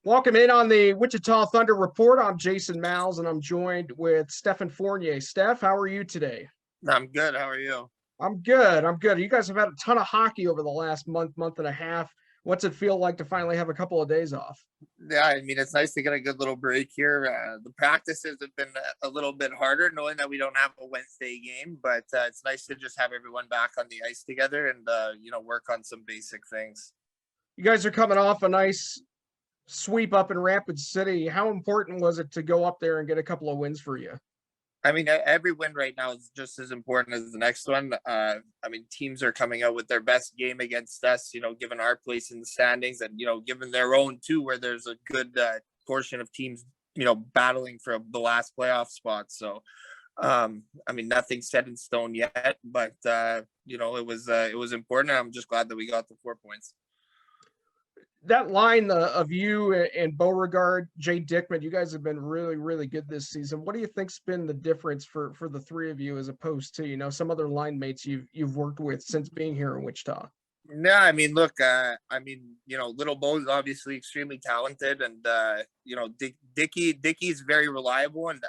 Welcome in on the Wichita Thunder Report. I'm Jason Miles, and I'm joined with Stefan Fournier. Steph, how are you today? I'm good. How are you? I'm good. I'm good. You guys have had a ton of hockey over the last month and a half. What's it feel like to finally have a couple of days off? Yeah, I mean, it's nice to get a good little break here. The practices have been a little bit harder, knowing that we don't have a Wednesday game, but it's nice to just have everyone back on the ice together and, work on some basic things. You guys are coming off a nice sweep up in Rapid City. How important was it to go up there and get a couple of wins for you? I mean, every win right now is just as important as the next one. Teams are coming out with their best game against us, given our place in the standings and, given their own too, where there's a good portion of teams, battling for the last playoff spot. So, nothing's set in stone yet, but, it was important. I'm just glad that we got the 4 points. That line of you and Beauregard, Jay Dickman, you guys have been really, really good this season. What do you think's been the difference for the three of you as opposed to, some other line mates you've worked with since being here in Wichita? No, I mean, look, Little Bo's obviously extremely talented and, Dickie's very reliable and,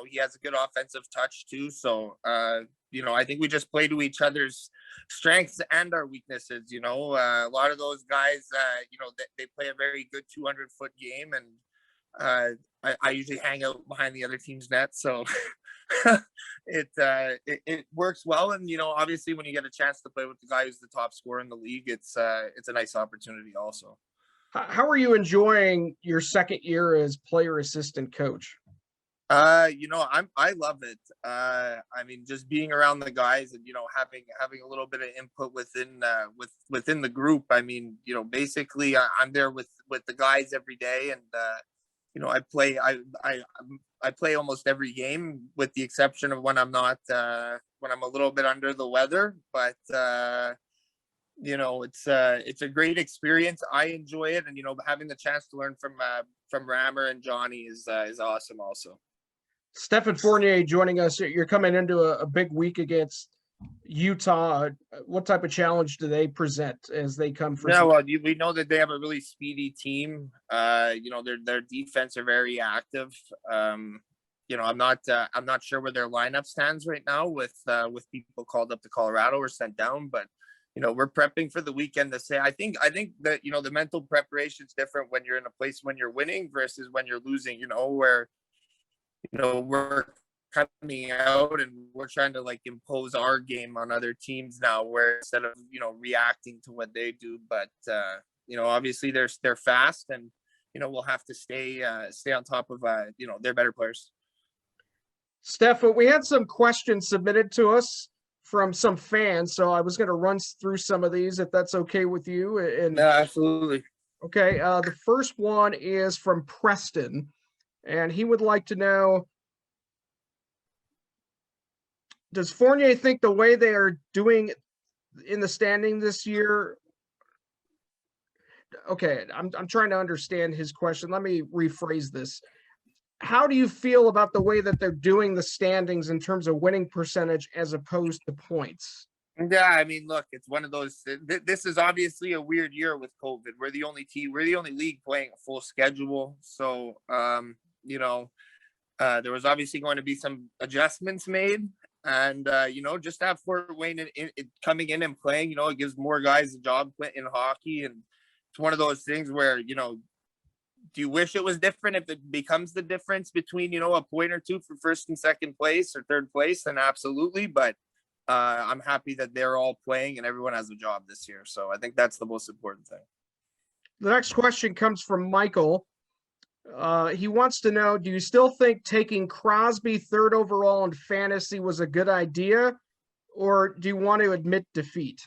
he has a good offensive touch too. So, I think we just play to each other's strengths and our weaknesses. A lot of those guys, they play a very good 200-foot game and I usually hang out behind the other team's net. So it works well. And, obviously when you get a chance to play with the guy who's the top scorer in the league, it's a nice opportunity also. How are you enjoying your second year as player assistant coach? I love it. Just being around the guys and, having a little bit of input within the group. Basically I'm there with the guys every day and, I play almost every game with the exception of when I'm not, when I'm a little bit under the weather, but, it's a great experience. I enjoy it. And, having the chance to learn from Rammer and Johnny is awesome also. Stefan Fournier joining us. You're coming into a big week against Utah. What type of challenge do they present as they come for? Yeah, well, we know that they have a really speedy team. Their defense are very active. I'm not sure where their lineup stands right now with people called up to Colorado or sent down, but we're prepping for the weekend to say. I think that the mental preparation is different when you're in a place when you're winning versus when you're losing. Where we're coming out and we're trying to impose our game on other teams now, where instead of reacting to what they do, but obviously they're fast and we'll have to stay on top of they're better players. Steph, we had some questions submitted to us from some fans, so I was going to run through some of these if that's okay with you. And yeah, absolutely. Okay, the first one is from Preston, and he would like to know, does Fournier think the way they are doing in the standing this year? Okay, I'm trying to understand his question. Let me rephrase this. How do you feel about the way that they're doing the standings in terms of winning percentage as opposed to points? Yeah, look, it's one of those. This is obviously a weird year with COVID. We're the only league playing a full schedule. So, there was obviously going to be some adjustments made. And, just to have Fort Wayne coming in and playing, it gives more guys a job in hockey. And it's one of those things where, do you wish it was different? If it becomes the difference between, a point or two for first and second place or third place, then absolutely. But I'm happy that they're all playing and everyone has a job this year. So I think that's the most important thing. The next question comes from Michael. He wants to know, do you still think taking Crosby third overall in fantasy was a good idea, or do you want to admit defeat?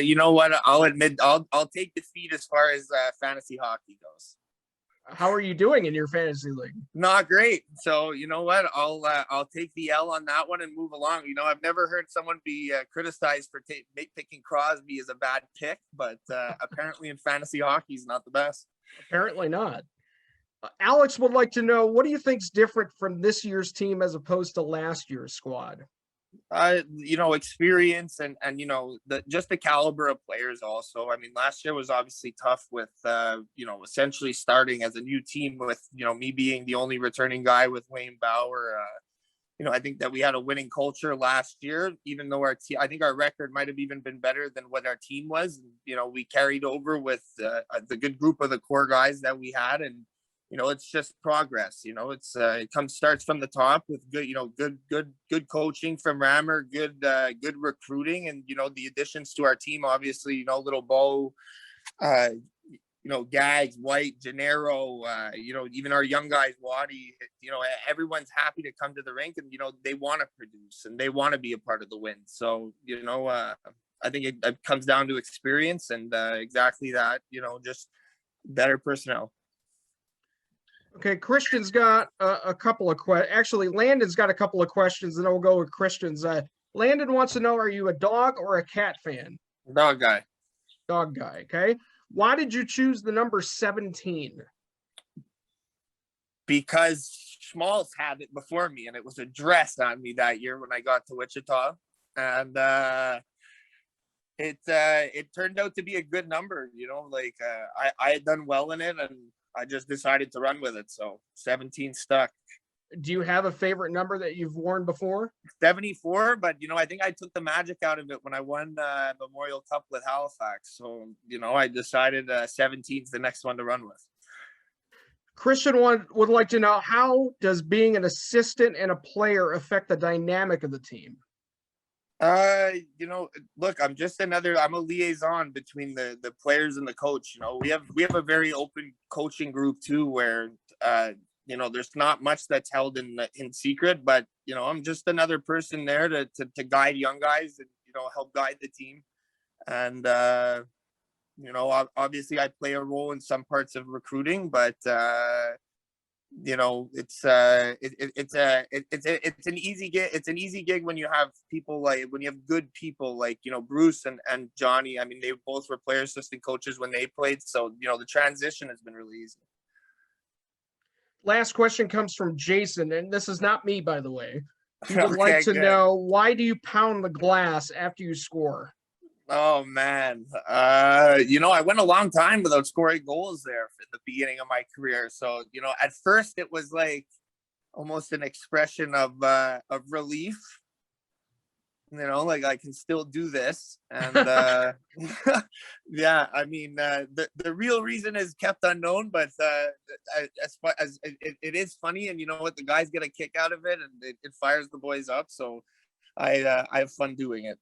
You know what? I'll admit I'll take defeat as far as fantasy hockey goes. How are you doing in your fantasy league? Not great. So you know what? I'll take the L on that one and move along. I've never heard someone be criticized for picking Crosby as a bad pick, but apparently in fantasy hockey he's not the best. Apparently not. Alex would like to know, what do you think's different from this year's team as opposed to last year's squad? Experience and just the caliber of players also. I mean, last year was obviously tough with essentially starting as a new team with me being the only returning guy with Wayne Bauer. I think that we had a winning culture last year, even though I think our record might have even been better than what our team was. We carried over with the good group of the core guys that we had, and it's just progress. Starts from the top with good coaching from Rammer, good recruiting, and the additions to our team. Obviously, little Bo, Gags, White, Gennaro, even our young guys, Waddy. Everyone's happy to come to the rink, and they want to produce and they want to be a part of the win. So I think it comes down to experience and exactly that. Just better personnel. Okay, Christian's got a couple of questions. Actually, Landon's got a couple of questions, and then we'll go with Christian's. Landon wants to know, are you a dog or a cat fan? Dog guy. Dog guy, okay. Why did you choose the number 17? Because Schmaltz had it before me, and it was addressed on me that year when I got to Wichita. And it turned out to be a good number. I had done well in it, and I just decided to run with it. So 17 stuck. Do you have a favorite number that you've worn before? 74, but I think I took the magic out of it when I won Memorial Cup with Halifax. So I decided 17 is the next one to run with. Christian would like to know, how does being an assistant and a player affect the dynamic of the team? Look, I'm a liaison between the players and the coach. We have a very open coaching group too, where there's not much that's held in secret, but I'm just another person there to guide young guys and help guide the team. And obviously I play a role in some parts of recruiting, but it's an easy gig. It's an easy gig when you have people when you have good people like Bruce and Johnny. I mean, they both were player assistant coaches when they played, so the transition has been really easy. Last question comes from Jason, and this is not me, by the way. He would like to know, why do you pound the glass after you score? Oh man, I went a long time without scoring goals there at the beginning of my career. So at first it was like almost an expression of relief. Like I can still do this, and yeah, I mean the real reason is kept unknown, but as far as it is funny, and what, the guys get a kick out of it, and it fires the boys up. So I have fun doing it.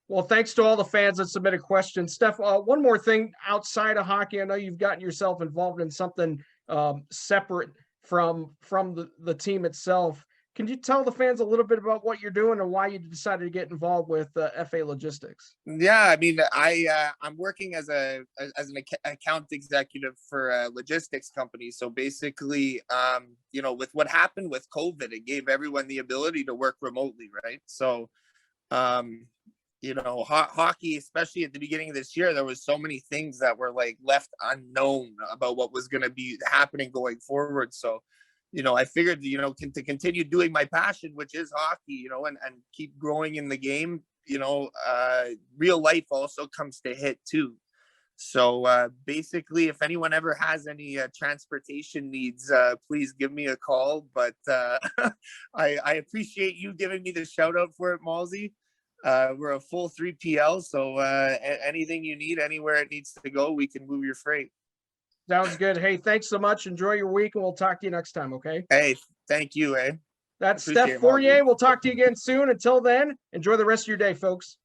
Well, thanks to all the fans that submitted questions. Steph, one more thing outside of hockey. I know you've gotten yourself involved in something separate from the team itself. Can you tell the fans a little bit about what you're doing and why you decided to get involved with FA Logistics? Yeah, I mean, I'm working as an account executive for a logistics company. So basically, with what happened with COVID, it gave everyone the ability to work remotely, right? So, hockey, especially at the beginning of this year, there was so many things that were like left unknown about what was going to be happening going forward. So, I figured, to continue doing my passion, which is hockey, and keep growing in the game, real life also comes to hit too. So basically, if anyone ever has any transportation needs, please give me a call. But I appreciate you giving me the shout out for it, Malsey. We're a full 3PL, so anything you need, anywhere it needs to go, we can move your freight. Sounds good. Hey, thanks so much. Enjoy your week, and we'll talk to you next time, okay? Hey, thank you, That's Steph Fournier. We'll talk to you again soon. Until then, enjoy the rest of your day, folks.